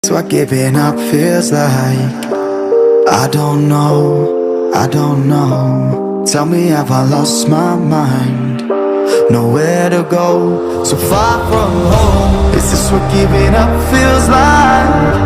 It's what giving up feels like. I don't know, I don't know. Tell me, have I lost my mind? Nowhere to go, so far from home. Is this what giving up feels like?